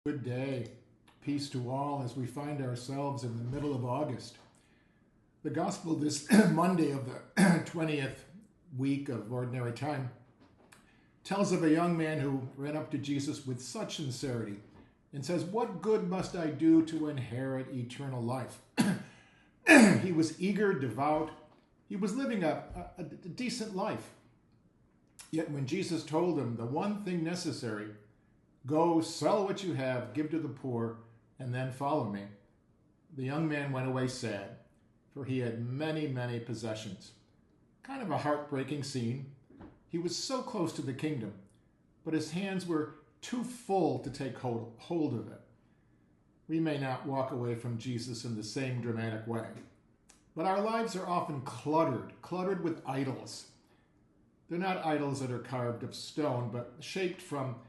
Good day. Peace to all as we find ourselves in the middle of August. The gospel this Monday of the 20th week of Ordinary Time tells of a young man who ran up to Jesus with such sincerity and says, "What good must I do to inherit eternal life?" He was eager, devout. He was living a decent life. Yet when Jesus told him the one thing necessary, "Go, sell what you have, give to the poor, and then follow me," the young man went away sad, for he had many, many possessions. Kind of a heartbreaking scene. He was so close to the kingdom, but his hands were too full to take hold of it. We may not walk away from Jesus in the same dramatic way, but our lives are often cluttered with idols. They're not idols that are carved of stone, but shaped from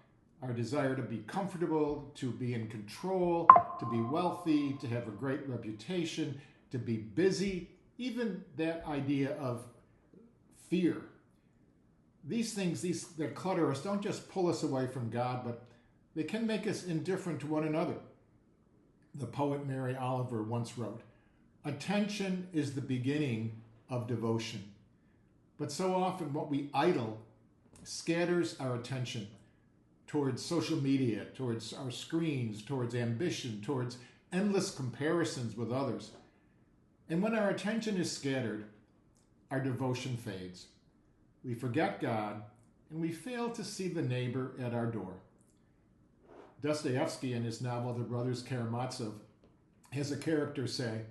our desire to be comfortable, to be in control, to be wealthy, to have a great reputation, to be busy, even that idea of fear. These things that clutter us don't just pull us away from God, but they can make us indifferent to one another. The poet Mary Oliver once wrote, "Attention is the beginning of devotion." But so often what we idle scatters our attention towards social media, towards our screens, towards ambition, towards endless comparisons with others. And when our attention is scattered, our devotion fades. We forget God, and we fail to see the neighbor at our door. Dostoevsky, in his novel The Brothers Karamazov, has a character say,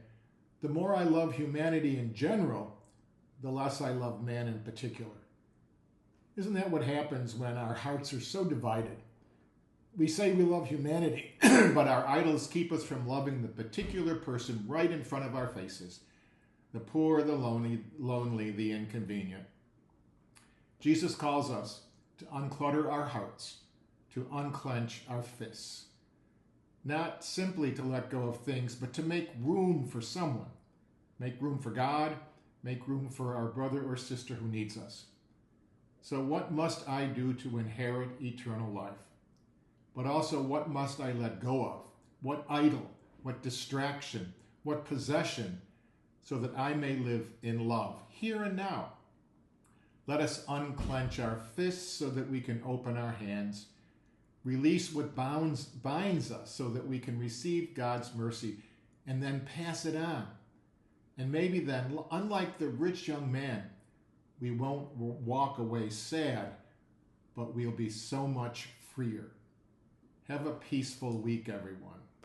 "The more I love humanity in general, the less I love man in particular." Isn't that what happens when our hearts are so divided? We say we love humanity, but our idols keep us from loving the particular person right in front of our faces, the poor, the lonely, the inconvenient. Jesus calls us to unclutter our hearts, to unclench our fists. Not simply to let go of things, but to make room for someone. Make room for God, make room for our brother or sister who needs us. So what must I do to inherit eternal life? But also, what must I let go of? What idol, what distraction, what possession, so that I may live in love, here and now? Let us unclench our fists so that we can open our hands, release what binds us so that we can receive God's mercy, and then pass it on. And maybe then, unlike the rich young man, we won't walk away sad, but we'll be so much freer. Have a peaceful week, everyone.